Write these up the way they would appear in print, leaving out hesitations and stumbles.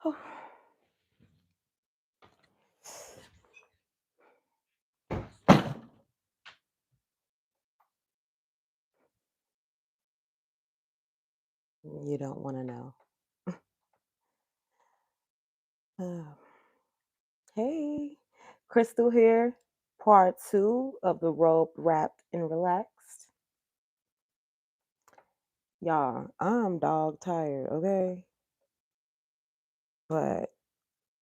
You don't want to know. Hey, Crystal here, part two of the Robe Wrapped and Relaxed. Y'all, I'm dog tired, okay? But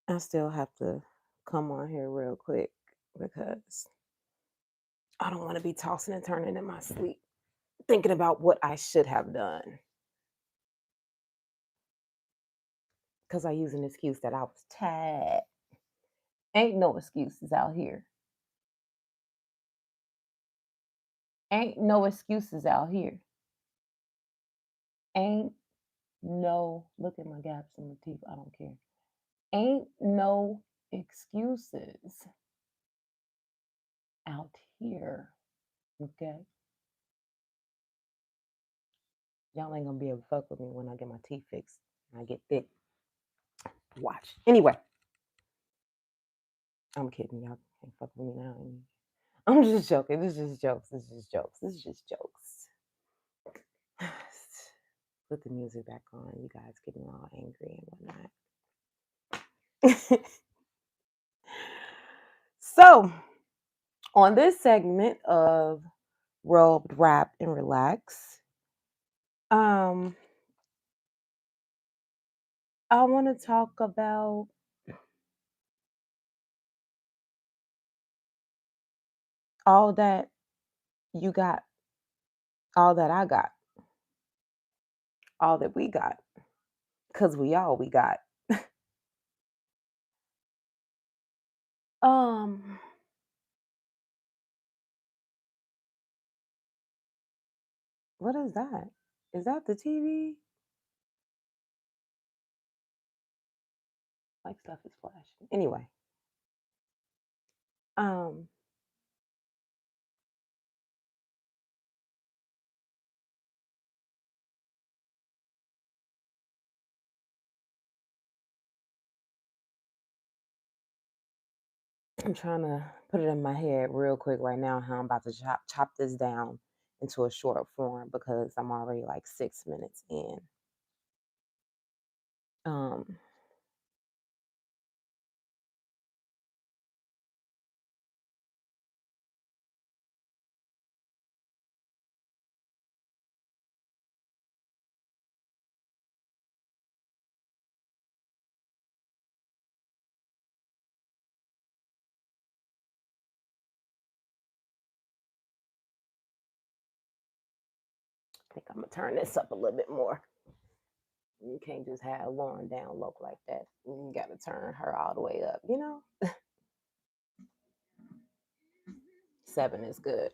I still have to come on here real quick because I don't want to be tossing and turning in my sleep thinking about what I should have done. Because I use an excuse that I was tired. Ain't no excuses out here. Ain't no excuses out here. Ain't no, look at my gaps in my teeth. I don't care. Ain't no excuses out here. Okay. Y'all ain't gonna be able to fuck with me when I get my teeth fixed and I get thick. Watch. Anyway, I'm kidding. Y'all can't fuck with me now. I'm just joking. This is just jokes. This is just jokes. This is just jokes. Put the music back on. You guys getting all angry and whatnot. So, on this segment of Robed, Wrapped, and Relax, I want to talk about all that you got, all that I got, all that we got, because we got. Um, what is that? Is that the TV? Like stuff is flashing. Anyway, um, I'm trying to put it in my head real quick right now how I'm about to chop this down into a short form because I'm already like 6 minutes in. Um, I think I'm gonna turn this up a little bit more. You can't just have Lauren down low like that. You gotta turn her all the way up, you know? 7 is good.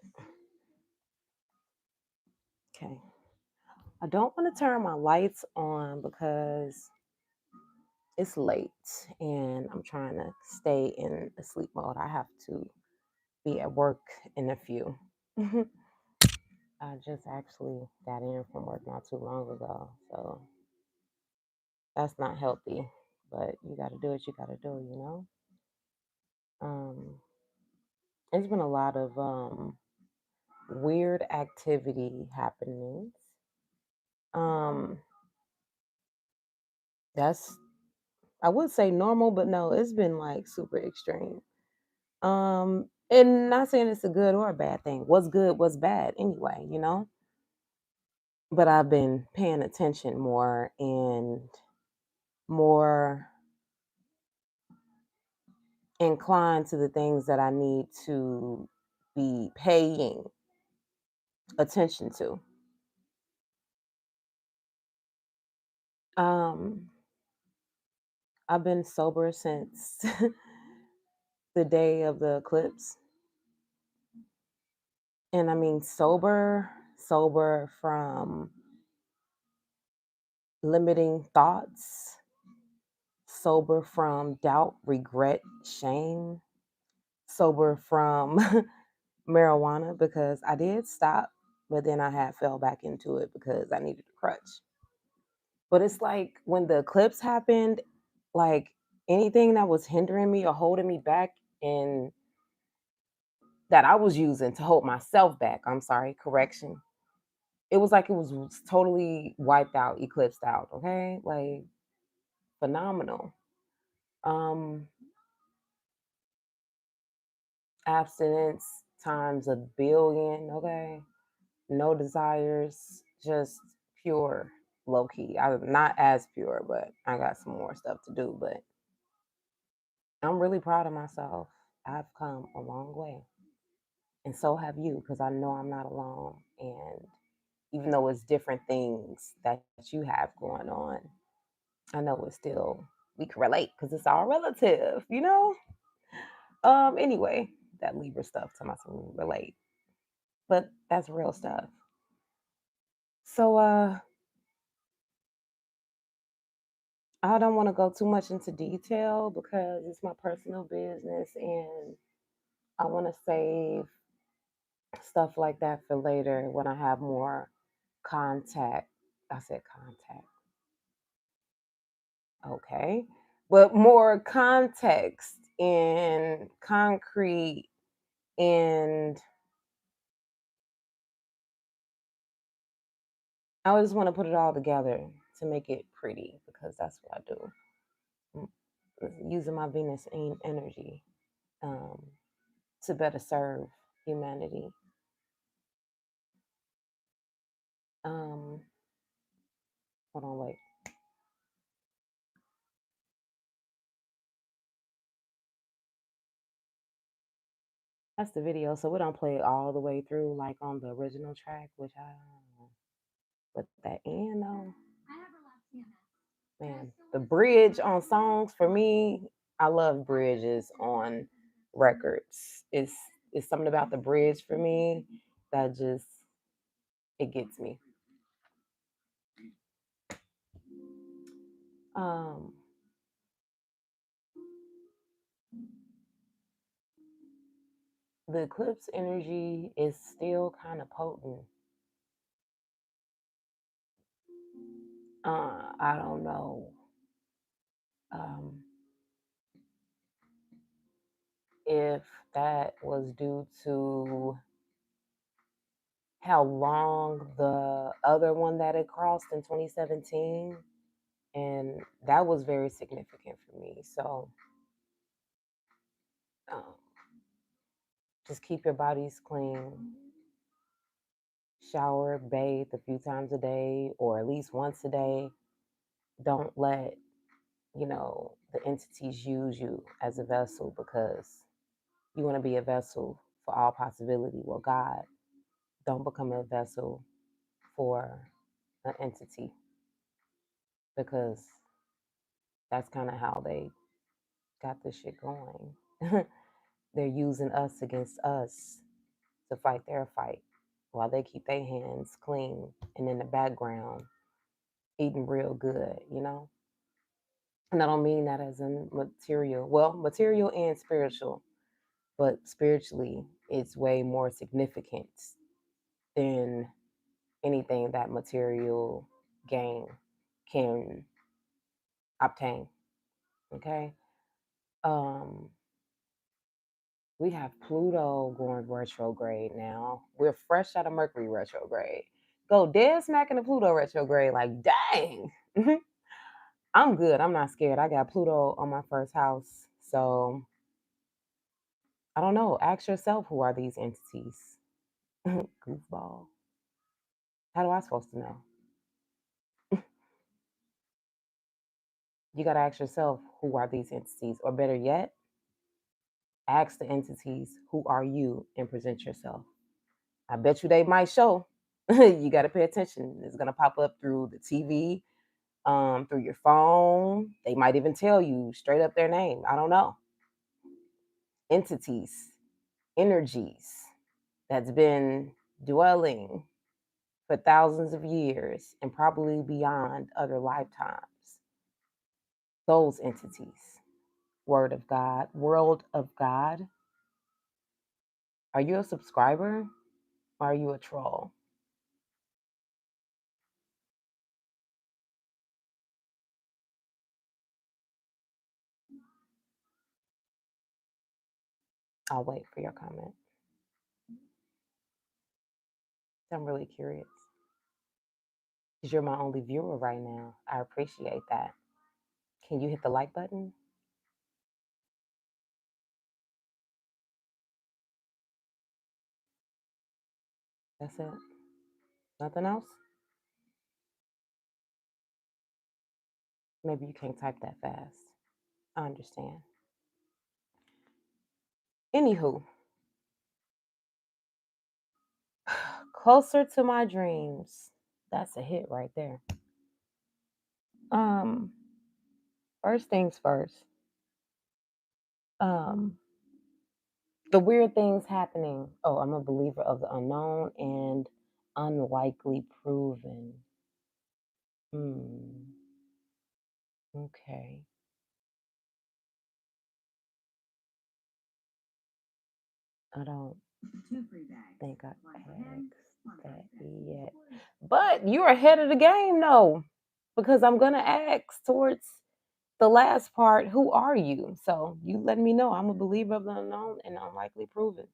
Okay. I don't want to turn my lights on because it's late and I'm trying to stay in the sleep mode. I have to be at work in a few. I just actually got in from work not too long ago, so that's not healthy. But you got to do what you got to do, you know. Um, it's been a lot of weird activity happening. Um, that's I would say normal, but no, it's been like super extreme. And not saying it's a good or a bad thing. What's good, what's bad anyway, you know? But I've been paying attention more and more inclined to the things that I need to be paying attention to. Um, I've been sober since the day of the eclipse. And I mean sober from limiting thoughts, sober from doubt, regret, shame, sober from marijuana because I did stop, but then I had fell back into it because I needed a crutch. But it's like when the eclipse happened, like anything that was hindering me or holding me back and that I was using to hold myself back. I'm sorry, correction. It was like it was totally wiped out, eclipsed out. Okay, like phenomenal. Um, Abstinence times a billion. Okay, no desires, just pure, low key. I'm not as pure, but I got some more stuff to do. But I'm really proud of myself. I've come a long way, and so have you, because I know I'm not alone. And even though it's different things that you have going on, I know it's still we can relate because it's all relative, you know. Anyway, that Libra stuff to myself relate, but that's real stuff. So, I don't want to go too much into detail because it's my personal business, and I want to save stuff like that for later when I have more contact. I said contact, okay, but more context and concrete and I just want to put it all together to make it pretty because that's what I do. Using my Venus energy um, to better serve humanity. Um, Hold on, wait. That's the video, so we don't play it all the way through like on the original track, which I don't know. But that end though, man, the bridge on songs for me, I love bridges on records. It's something about the bridge for me that just it gets me. Um, the eclipse energy is still kind of potent. I don't know um, if that was due to how long the other one that it crossed in 2017, and that was very significant for me. So um, just keep your bodies clean, shower, bathe a few times a day, or at least once a day. Don't let the entities use you as a vessel because you want to be a vessel for all possibility. Well, God, don't become a vessel for an entity because that's kind of how they got this shit going. They're using us against us to fight their fight while they keep their hands clean and in the background eating real good, you know? And I don't mean that as in material. Well, material and spiritual, but spiritually, it's way more significant than anything that material gain can obtain. Okay. Um, we have Pluto going retrograde now. We're fresh out of Mercury retrograde. Go dead smack into Pluto retrograde. Like, dang. I'm good. I'm not scared. I got Pluto on my first house. So I don't know. Ask yourself, who are these entities? Goofball. How do I supposed to know? You got to ask yourself, who are these entities? Or better yet, ask the entities, who are you? And present yourself. I bet you they might show. You got to pay attention. It's going to pop up through the TV, through your phone. They might even tell you straight up their name. I don't know. Entities, energies that's been dwelling for thousands of years and probably beyond other lifetimes. Those entities. Word of God, world of God. Are you a subscriber or are you a troll? I'll wait for your comment. I'm really curious because you're my only viewer right now. I appreciate that. Can you hit the like button? That's it. Nothing else? Maybe you can't type that fast. I understand. Anywho, closer to my dreams. That's a hit right there. Um, First things first. Um, the weird things happening. Oh, I'm a believer of the unknown and unlikely proven. Hmm. Okay. I don't think I asked that yet. But you're ahead of the game, though, because I'm gonna ask towards the last part. Who are you? So you let me know. I'm a believer of the unknown and unlikely proven.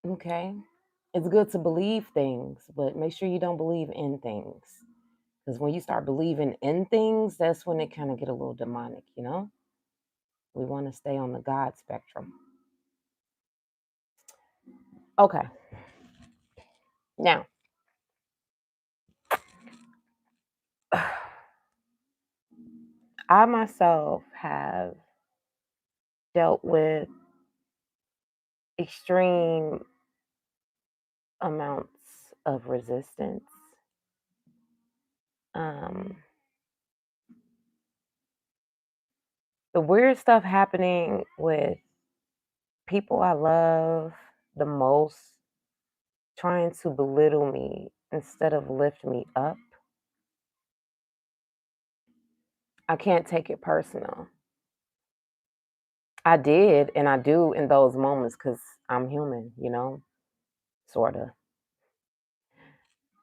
Okay. It's good to believe things, but make sure you don't believe in things. Because when you start believing in things, that's when it kind of get a little demonic, you know? We want to stay on the God spectrum. Okay. Now, I myself have dealt with extreme amounts of resistance. Um, the weird stuff happening with people I love the most trying to belittle me instead of lift me up. I can't take it personal. I did and I do in those moments because I'm human, you know, sort of.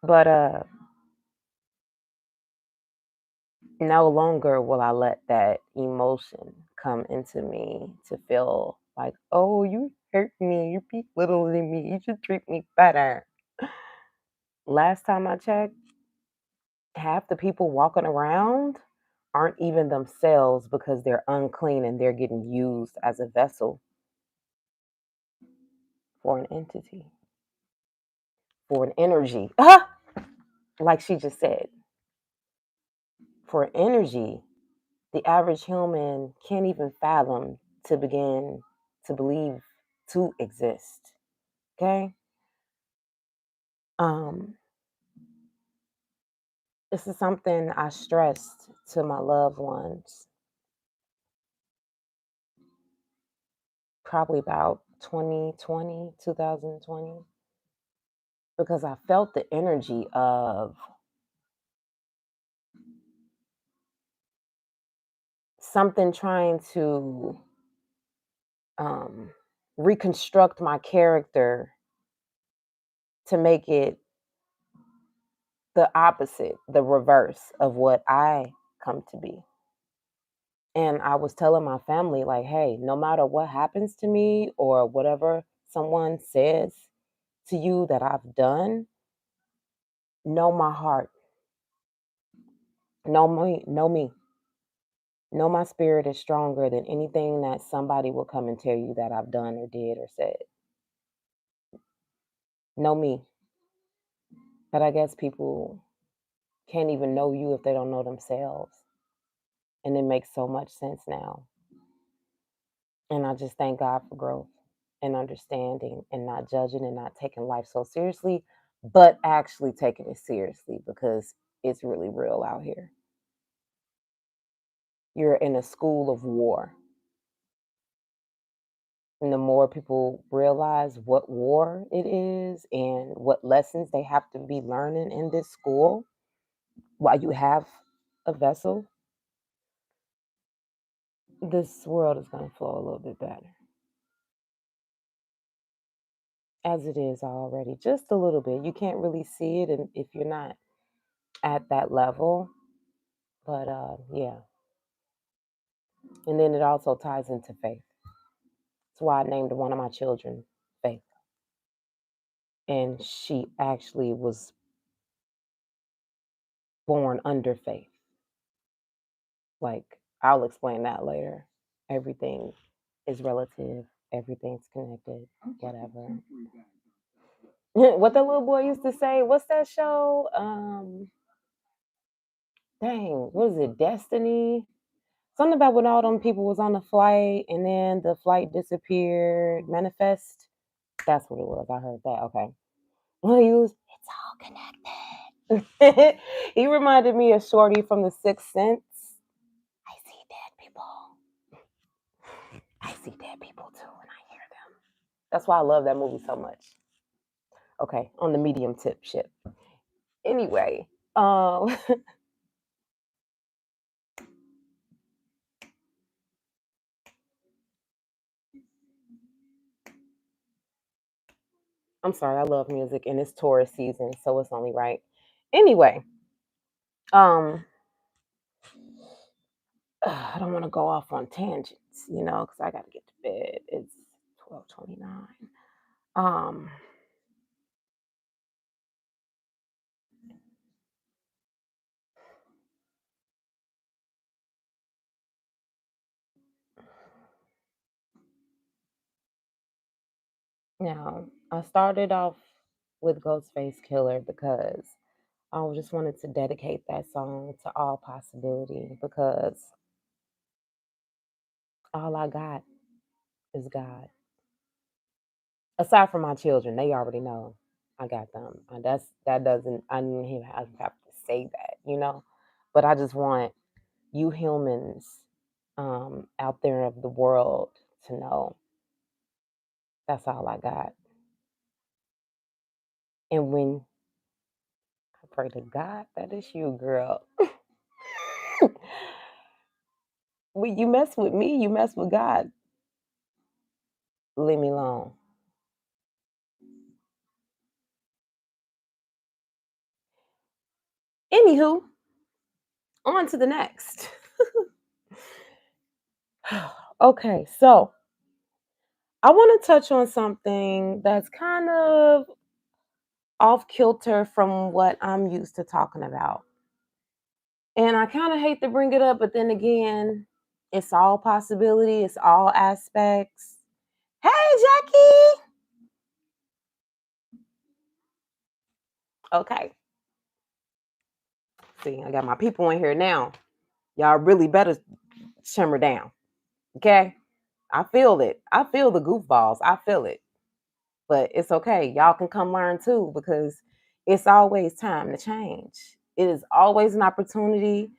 But no longer will I let that emotion come into me to feel like, oh, you hurt me, you belittling me, you should treat me better. Last time I checked, half the people walking around aren't even themselves because they're unclean and they're getting used as a vessel for an entity, for an energy. Like she just said, for energy, the average human can't even fathom to begin to believe to exist. Okay? Um, this is something I stressed to my loved ones probably about 2020, because I felt the energy of something trying to um, reconstruct my character to make it the opposite, the reverse of what I come to be. And I was telling my family, like, hey, no matter what happens to me or whatever someone says to you that I've done, know my heart, know me, know my spirit is stronger than anything that somebody will come and tell you that I've done or did or said. Know me. But I guess people can't even know you if they don't know themselves. And it makes so much sense now. And I just thank God for growth and understanding and not judging and not taking life so seriously, but actually taking it seriously because it's really real out here. You're in a school of war. And the more people realize what war it is and what lessons they have to be learning in this school while you have a vessel, this world is going to flow a little bit better. As it is already, just a little bit. You can't really see it and if you're not at that level. But yeah. And then it also ties into faith. why I named one of my children Faith. And she actually was born under Faith. Like, I'll explain that later. Everything is relative, everything's connected, whatever. What the little boy used to say, what's that show? Dang, what is it? Destiny? Something about when all them people was on the flight and then the flight disappeared. Manifest. That's what it was. I heard that. Okay. Well, he was. It's all connected. He reminded me of Shorty from The Sixth Sense. I see dead people. I see dead people too when I hear them. That's why I love that movie so much. Okay, on the medium tip ship. Anyway, I'm sorry, I love music and it's tourist season, so it's only right. Anyway, um, I don't want to go off on tangents, because I got to get to bed. It's 12:29. Um, Now I started off with Ghostface Killer because I just wanted to dedicate that song to all possibility because all I got is God. Aside from my children, they already know I got them. That doesn't I didn't even have to say that. But I just want you humans out there of the world to know that's all I got. And when I pray to God, that is you, girl. When you mess with me, you mess with God. Leave me alone. Anywho, on to the next. Okay, so I want to touch on something that's kind of off kilter from what I'm used to talking about. And I kind of hate to bring it up, but then again, it's all possibility, it's all aspects. Hey, Jackie. Okay. See, I got my people in here now. Y'all really better simmer down. Okay? I feel it. I feel the goofballs. I feel it. But it's okay. Y'all can come learn too because it's always time to change. It is always an opportunity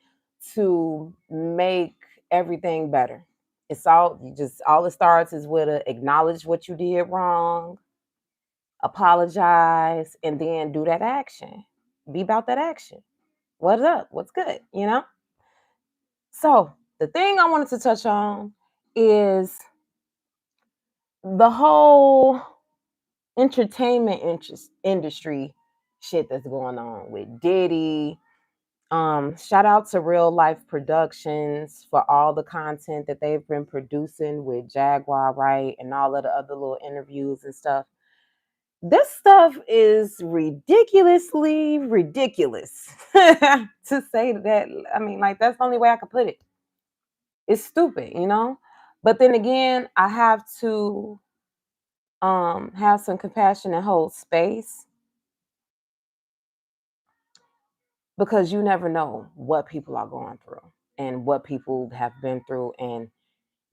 to make everything better. It's all it starts is with acknowledge what you did wrong, apologize, and then do that action. Be about that action. What's up? What's good? So the thing I wanted to touch on is the whole entertainment industry shit that's going on with Diddy. Shout out to Real Life Productions for all the content that they've been producing with Jaguar Wright and all of the other little interviews and stuff. This stuff is ridiculously ridiculous. To say that, I mean, like, that's the only way I could put it. It's stupid. But then again, I have to have some compassion and hold space because you never know what people are going through and what people have been through. And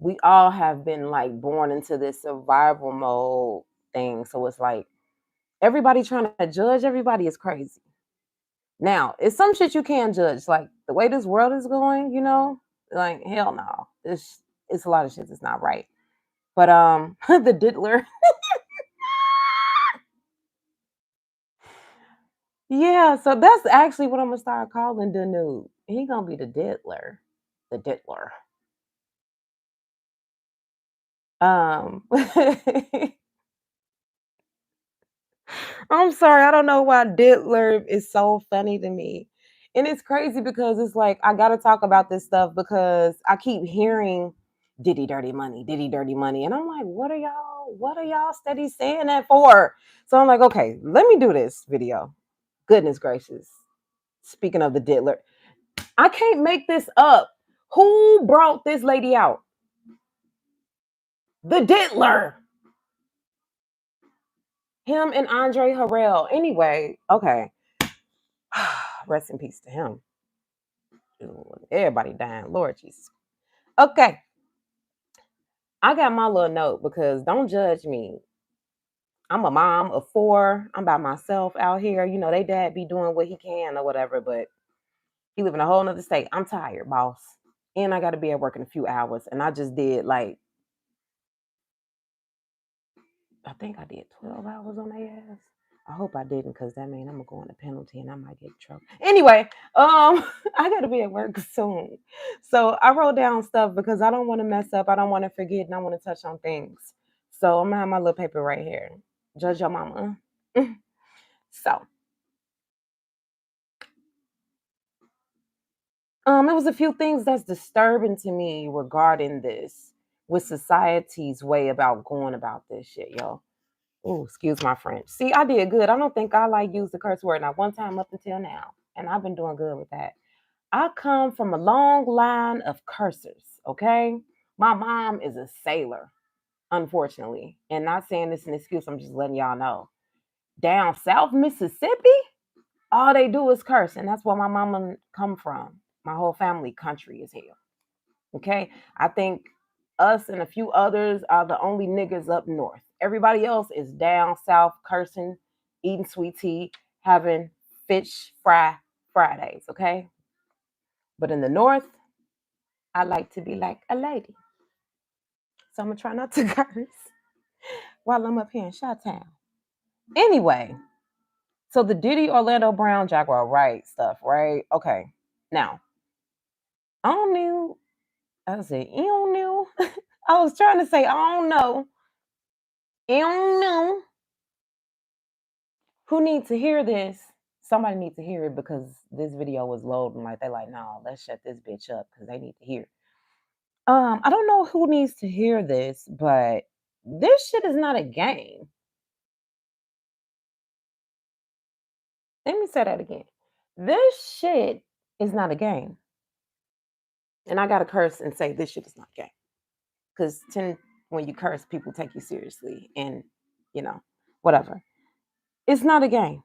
we all have been like born into this survival mode thing. So it's like everybody trying to judge everybody is crazy. Now, it's some shit you can't judge. Like the way this world is going, like hell no. It's a lot of shit that's not right. But the diddler. Yeah, so that's actually what I'm gonna start calling the dude. He gonna be the diddler. The diddler. Um I'm sorry, I don't know why diddler is so funny to me. And it's crazy because it's like I gotta talk about this stuff because I keep hearing Diddy dirty money, Diddy dirty money. And I'm like, what are y'all steady saying that for? So I'm like, okay, let me do this video. Goodness gracious. Speaking of the diddler, I can't make this up. Who brought this lady out? The diddler. Him and Andre Harrell. Anyway, okay. Rest in peace to him. Everybody dying. Lord Jesus. Okay. I got my little note because don't judge me. I'm a mom of 4. I'm by myself out here. You know, they dad be doing what he can or whatever, but he live in a whole nother state. I'm tired, boss. And I got to be at work in a few hours. And I just did I think I did 12 hours on their ass. I hope I didn't, because that means I'm gonna go on a penalty and I might get in trouble. Anyway, I gotta be at work soon. So I wrote down stuff because I don't want to mess up, I don't want to forget, and I want to touch on things. So I'm gonna have my little paper right here. Judge your mama. So it was a few things that's disturbing to me regarding this with society's way about going about this shit, yo. Oh, excuse my French. See, I did good. I don't think I use the curse word not one time up until now. And I've been doing good with that. I come from a long line of cursors, okay? My mom is a sailor, unfortunately. And not saying this an excuse, I'm just letting y'all know. Down South Mississippi, all they do is curse. And that's where my mama come from. My whole family country is here. Okay? I think us and a few others are the only niggas up north. Everybody else is down south cursing, eating sweet tea, having fish fry Fridays, okay? But in the north, I like to be like a lady. So I'm gonna try not to curse while I'm up here in Chi-Town. Anyway, so the Diddy Orlando Brown Jaguar right stuff, right? Okay. Now, I don't know. I said, you don't know. I was trying to say, I don't know. You don't know. Who needs to hear this? Somebody needs to hear it because this video was loading. Like they're like, no, let's shut this bitch up because they need to hear. I don't know who needs to hear this, but this shit is not a game. Let me say that again. This shit is not a game. And I gotta curse and say this shit is not a game. Because when you curse, people take you seriously and whatever. It's not a game.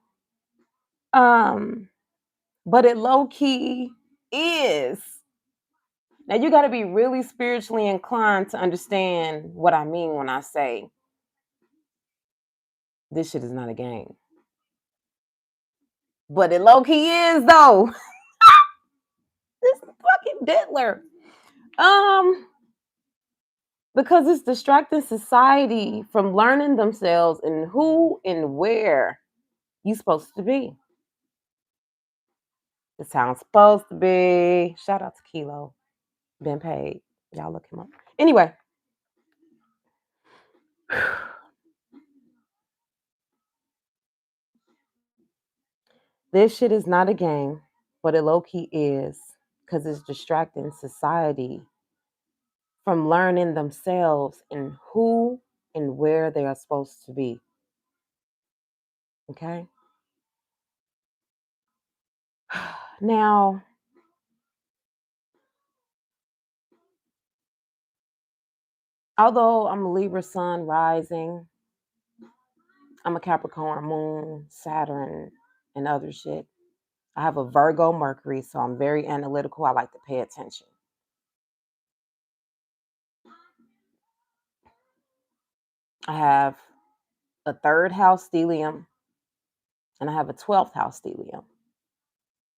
But it low key is. Now you got to be really spiritually inclined to understand what I mean when I say this shit is not a game. But it low key is though. This fucking diddler. Because it's distracting society from learning themselves and who and where you supposed to be. It's how I'm supposed to be. Shout out to Kilo. Been paid. Y'all look him up. Anyway. This shit is not a game, but it low-key is because it's distracting society from learning themselves and who and where they are supposed to be. Okay? Now, although I'm a Libra sun rising, I'm a Capricorn moon, Saturn, and other shit. I have a Virgo Mercury, so I'm very analytical. I like to pay attention. I have a 3rd house stellium, and I have a 12th house stellium.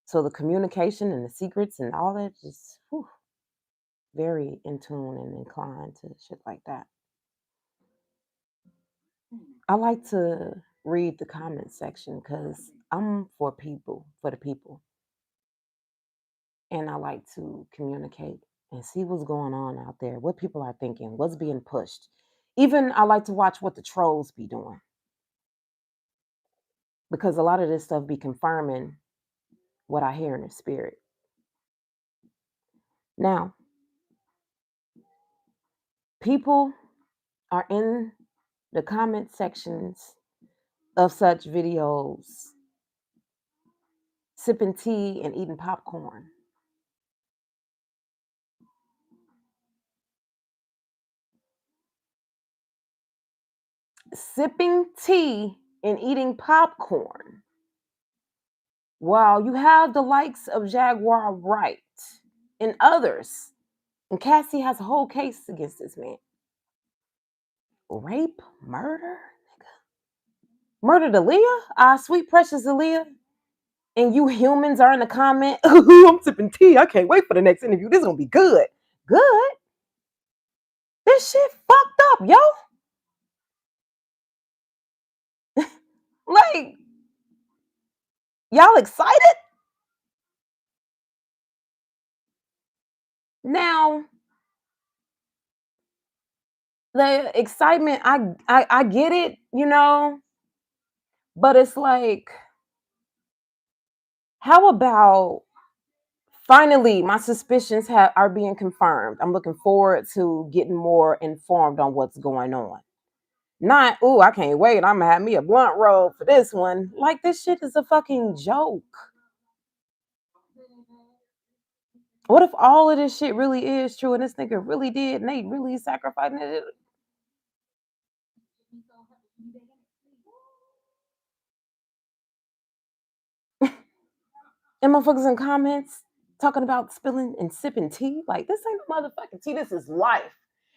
So the communication and the secrets and all that, just very in tune and inclined to shit like that. I like to read the comment section because I'm for the people. And I like to communicate and see what's going on out there, what people are thinking, what's being pushed. Even I like to watch what the trolls be doing. Because a lot of this stuff be confirming what I hear in the spirit. Now, people are in the comment sections of such videos sipping tea and eating popcorn. Sipping tea and eating popcorn while you have the likes of Jaguar Wright and others. And Cassie has a whole case against this man. Rape, murder, murdered Aaliyah, sweet precious Aaliyah. And you humans are in the comment, I'm sipping tea. I can't wait for the next interview. This is gonna be good. Good. This shit fucked up, yo. Like, y'all excited? Now, the excitement, I get it, but it's like, how about finally my suspicions are being confirmed. I'm looking forward to getting more informed on what's going on. Not, oh, I can't wait. I'm gonna have me a blunt roll for this one. Like, this shit is a fucking joke. What if all of this shit really is true and this nigga really did and they really sacrificing it? And motherfuckers in comments talking about spilling and sipping tea. Like, this ain't motherfucking tea. This is life.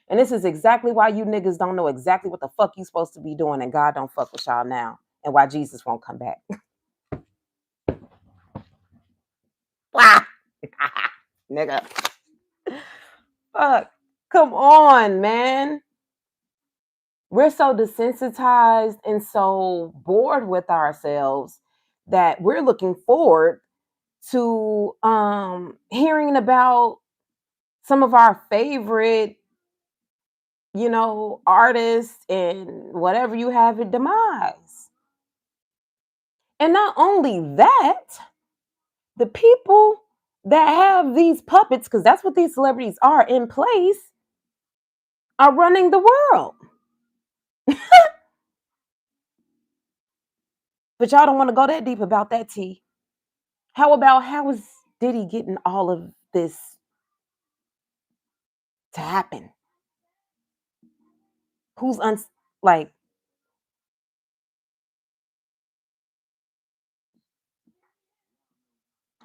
And this is exactly why you niggas don't know exactly what the fuck you supposed to be doing, and God don't fuck with y'all now, and why Jesus won't come back. Nigga. Fuck. Come on, man. We're so desensitized and so bored with ourselves that we're looking forward to hearing about some of our favorite, artists and whatever you have it demise. And not only that, the people that have these puppets, because that's what these celebrities are in place, are running the world. But y'all don't want to go that deep about that tea. How about how is Diddy getting all of this to happen? Who's like,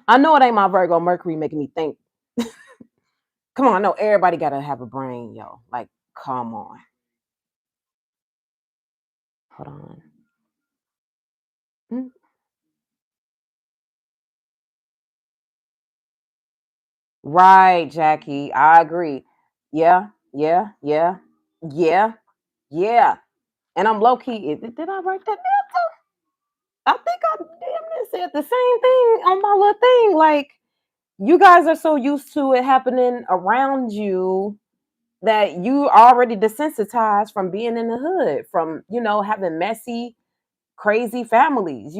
I know it ain't my Virgo Mercury making me think. Come on, I know everybody gotta have a brain, yo. Like, come on. Hold on. Mm. Right, Jackie. I agree. Yeah, yeah, yeah, yeah, yeah. And I'm low key. Did I write that down too? I think I damn near said the same thing on my little thing. Like, you guys are so used to it happening around you that you already desensitized from being in the hood, from having messy, crazy families.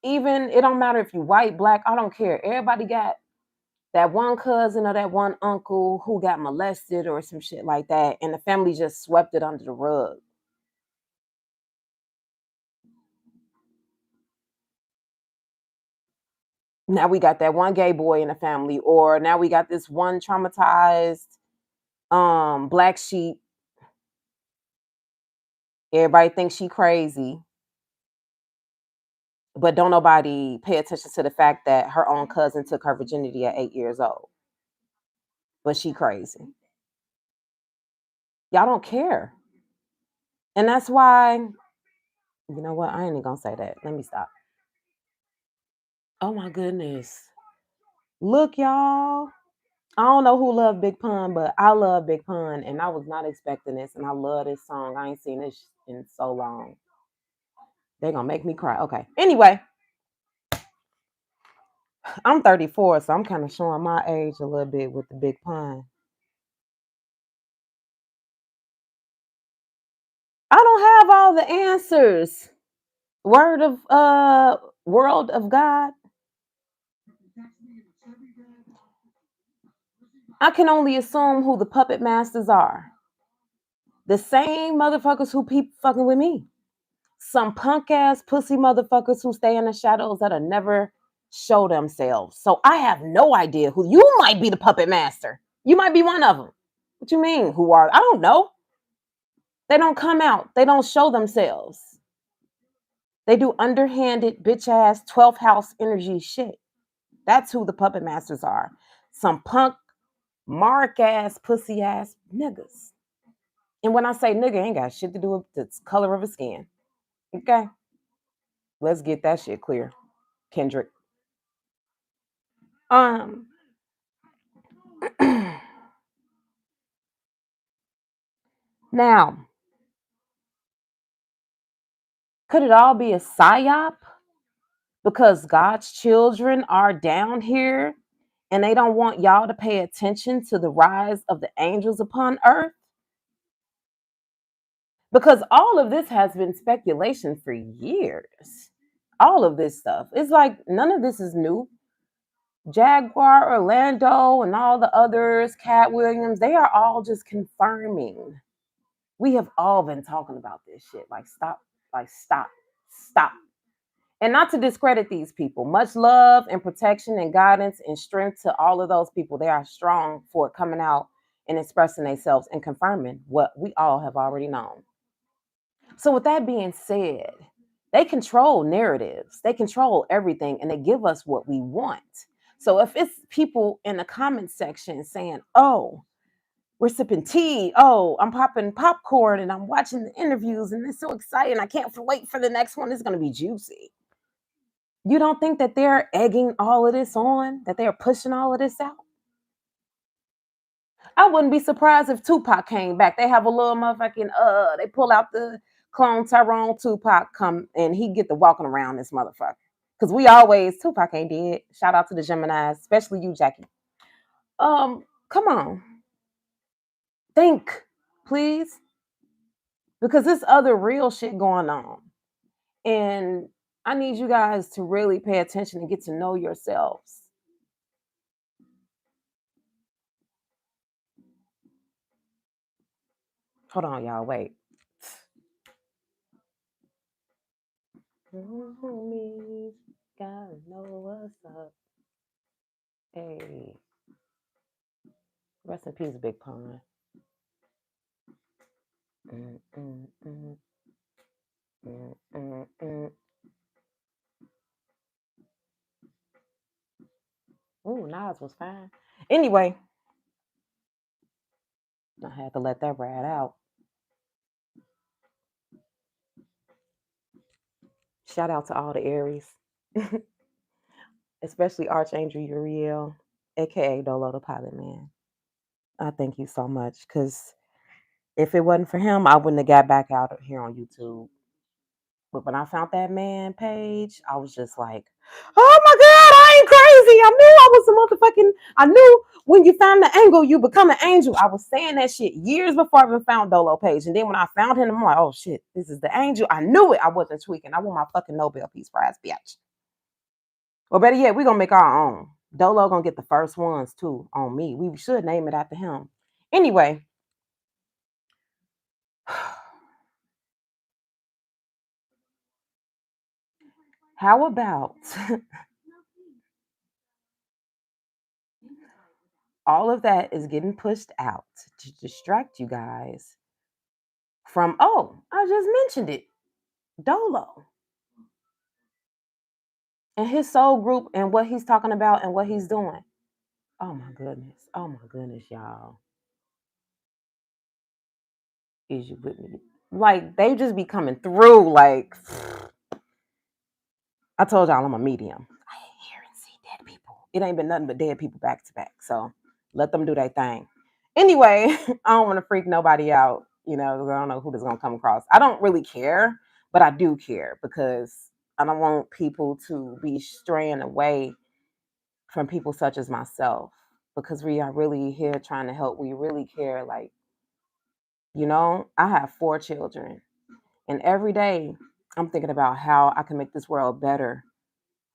Even it don't matter if you white, black, I don't care. Everybody got that one cousin or that one uncle who got molested or some shit like that, and the family just swept it under the rug. Now we got that one gay boy in the family, or now we got this one traumatized black sheep. Everybody thinks she crazy, but don't nobody pay attention to the fact that her own cousin took her virginity at 8 years old. But she crazy. Y'all don't care. And that's why, you know what? I ain't even gonna say that. Let me stop. Oh my goodness. Look, y'all. I don't know who loved Big Pun, but I love Big Pun, and I was not expecting this, and I love this song. I ain't seen this in so long. They're gonna make me cry. Okay. Anyway, I'm 34, so I'm kind of showing my age a little bit with the Big Pun. I don't have all the answers. World of God. I can only assume who the puppet masters are. The same motherfuckers who peep fucking with me. Some punk ass pussy motherfuckers who stay in the shadows that'll never show themselves. So I have no idea who you might be the puppet master. You might be one of them. What you mean? Who are? I don't know. They don't come out. They don't show themselves. They do underhanded bitch ass 12th house energy shit. That's who the puppet masters are. Some punk mark ass pussy ass niggas. And when I say nigga, ain't got shit to do with the color of his skin. Okay? Let's get that shit clear, Kendrick. Um Now, could it all be a psyop? Because God's children are down here and they don't want y'all to pay attention to the rise of the angels upon earth? Because all of this has been speculation for years. All of this stuff. It's like none of this is new. Jaguar, Orlando, and all the others, Cat Williams, they are all just confirming. We have all been talking about this shit. Stop. And not to discredit these people. Much love and protection and guidance and strength to all of those people. They are strong for coming out and expressing themselves and confirming what we all have already known. So, with that being said, they control narratives, they control everything, and they give us what we want. So, if it's people in the comment section saying, oh, we're sipping tea, oh, I'm popping popcorn and I'm watching the interviews and it's so exciting, I can't wait for the next one, it's going to be juicy. You don't think that they're egging all of this on, that they're pushing all of this out? I wouldn't be surprised if Tupac came back. They have a little motherfucking they pull out the clone Tyrone Tupac come and he get the walking around this motherfucker. Cause we always Tupac ain't dead. Shout out to the Geminis, especially you, Jackie. Come on. Think, please. Because there's other real shit going on. And I need you guys to really pay attention and get to know yourselves. Hold on, y'all. Wait. Homies, gotta know what's up. Hey, rest in peace, Big Pun. Mm, mm, mm, mm, mm, mm. Ooh, Nas was fine. Anyway, I had to let that rat out. Shout out to all the Aries, especially Archangel Uriel, aka Dolo the Pilot Man. I thank you so much because if it wasn't for him, I wouldn't have got back out here on YouTube. But when I found that man page, I was just like, oh my God, I ain't crazy. I knew I was a motherfucking, I knew when you find the angle, you become an angel. I was saying that shit years before I even found Dolo page. And then when I found him, I'm like, oh shit, this is the angel. I knew it. I wasn't tweaking. I want my fucking Nobel Peace Prize, bitch. Or better yet, we're going to make our own. Dolo going to get the first ones too on me. We should name it after him. Anyway. How about all of that is getting pushed out to distract you guys from, oh, I just mentioned it, Dolo and his soul group and what he's talking about and what he's doing. Oh my goodness. Oh my goodness, y'all. Is you with me? Like, they just be coming through. Like, I told y'all I'm a medium. I hear and see dead people. It ain't been nothing but dead people back to back. So let them do their thing. Anyway, I don't want to freak nobody out, you know, I don't know who this is going to come across. I don't really care, but I do care because I don't want people to be straying away from people such as myself because we are really here trying to help. We really care. Like, you know, I have 4 children and every day I'm thinking about how I can make this world better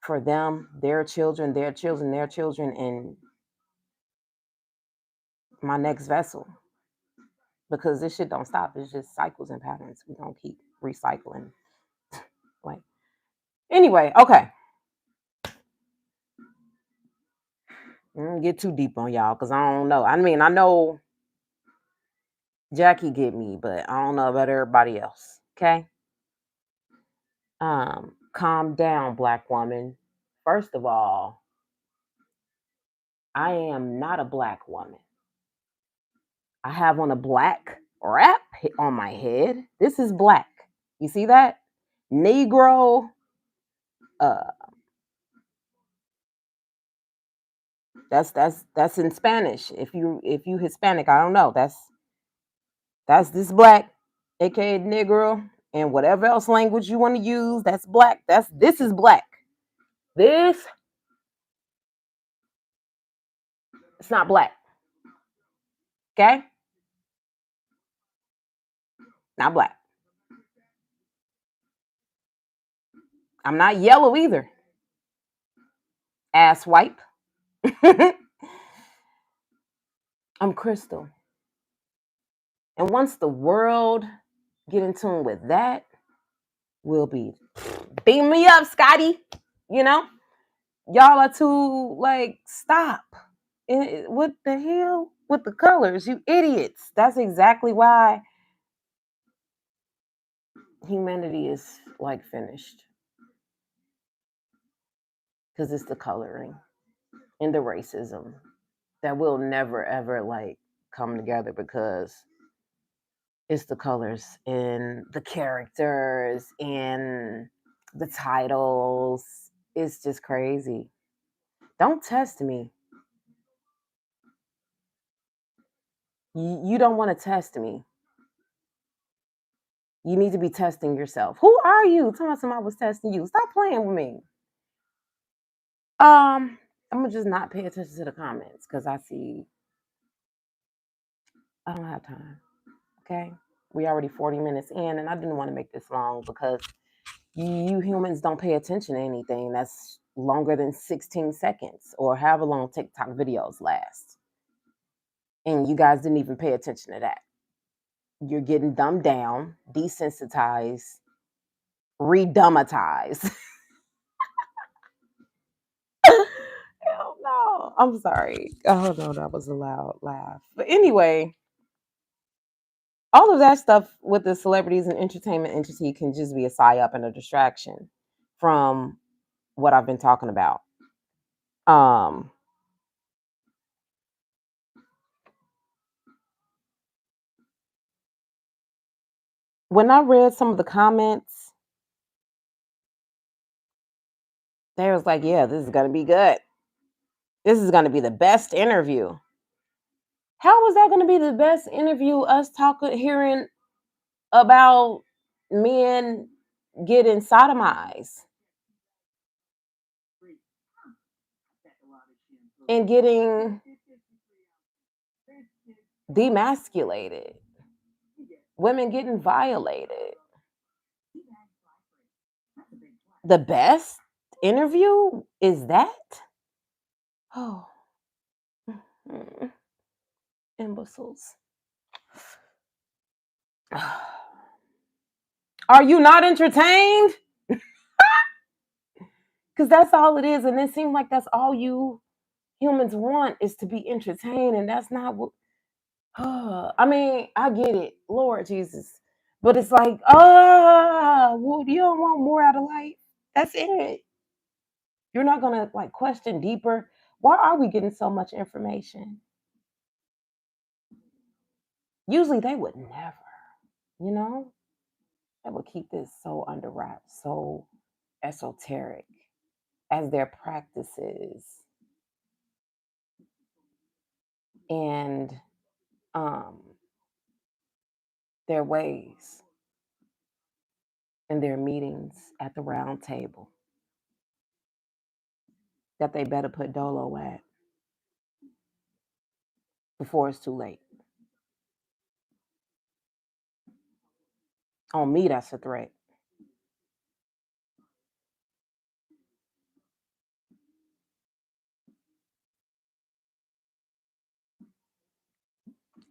for them, their children, their children, their children. And my next vessel, because this shit don't stop. It's just cycles and patterns. We don't keep recycling. Like, anyway, okay. I don't get too deep on y'all because I don't know. I mean, I know Jackie get me, but I don't know about everybody else. Okay. Calm down, Black woman. First of all, I am not a Black woman. I have on a black wrap on my head. This is black. You see that? Negro. Uh, that's in Spanish. If you Hispanic, I don't know. That's this black, aka Negro, and whatever else language you want to use. That's black. This is black. This it's not black. Okay, not black. I'm not yellow either. Ass wipe. I'm crystal. And once the world get in tune with that, we'll be beam me up, Scotty. You know, y'all are too like stop. What the hell with the colors, you idiots? That's exactly why humanity is like finished, because it's the coloring and the racism that will never ever like come together, because it's the colors and the characters and the titles. It's just crazy. Don't test me. You don't want to test me. You need to be testing yourself. Who are you? Tell me somebody was testing you. Stop playing with me. I'm gonna just not pay attention to the comments because I see I don't have time. Okay, we already 40 minutes in, and I didn't want to make this long because you humans don't pay attention to anything that's longer than 16 seconds or however long TikTok videos last. And you guys didn't even pay attention to that. You're getting dumbed down, desensitized, redummatized. Hell no. I'm sorry. Oh no, that was a loud laugh. But anyway, all of that stuff with the celebrities and entertainment entity can just be a psyop and a distraction from what I've been talking about. Um, when I read some of the comments, they was like, "Yeah, this is gonna be good. This is gonna be the best interview." How was that gonna be the best interview? Us talking, hearing about men getting sodomized and getting demasculated, women getting violated. The best interview is that? Oh, imbeciles. Are you not entertained? Because that's all it is. And it seems like that's all you humans want is to be entertained. And that's not what. I mean, I get it, Lord Jesus. But it's like, well, you don't want more out of life. That's it. You're not going to like question deeper. Why are we getting so much information? Usually they would never, you know? They would keep this so under wraps, so esoteric as their practices and um, their ways and their meetings at the round table that they better put Dolo at before it's too late. On me, that's a threat.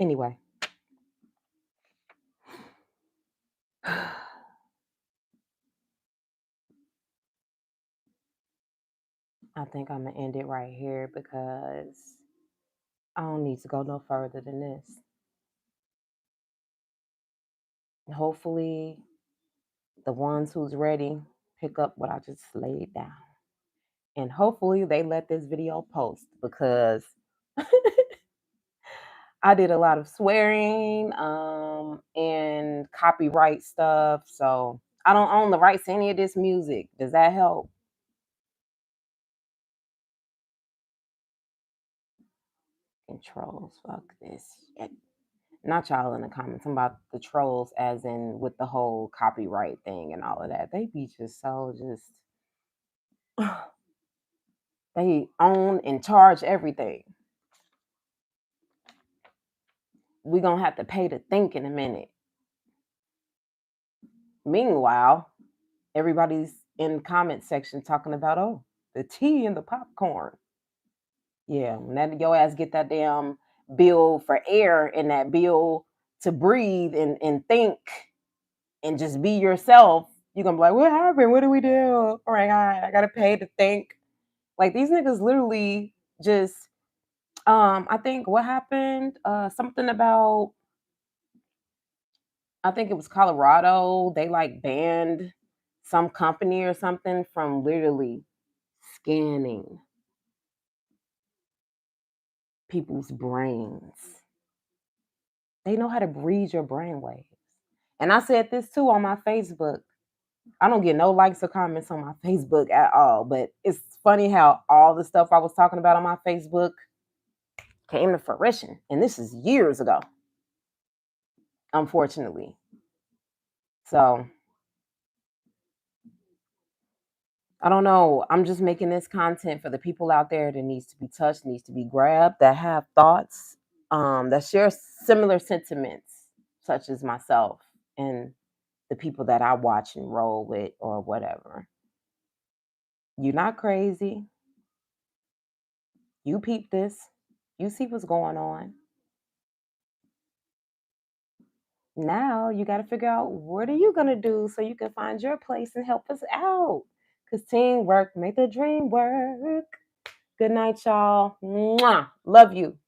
Anyway, I think I'm gonna end it right here because I don't need to go no further than this. Hopefully, the ones who's ready pick up what I just laid down. And hopefully they let this video post because I did a lot of swearing and copyright stuff. So I don't own the rights to any of this music. Does that help? Controls, fuck this shit. Not y'all in the comments. I'm about the trolls, as in with the whole copyright thing and all of that. They be just so just they own and charge everything. We gonna have to pay to think in a minute. Meanwhile, everybody's in comment section talking about, oh, the tea and the popcorn. Yeah, when that your ass get that damn bill for air and that bill to breathe and think and just be yourself, you're gonna be like, what happened? What do we do? Oh my god, I gotta pay to think. Like these niggas literally just I think what happened, something about I think it was Colorado, they like banned some company or something from literally scanning people's brains. They know how to read your brainwaves. And I said this too on my Facebook. I don't get no likes or comments on my Facebook at all, but it's funny how all the stuff I was talking about on my Facebook came to fruition. And this is years ago, unfortunately. So I don't know. I'm just making this content for the people out there that needs to be touched, needs to be grabbed, that have thoughts, that share similar sentiments, such as myself and the people that I watch and roll with or whatever. You're not crazy. You peep this. You see what's going on. Now you got to figure out what are you going to do so you can find your place and help us out. Because teamwork make the dream work. Good night, y'all. Mwah. Love you.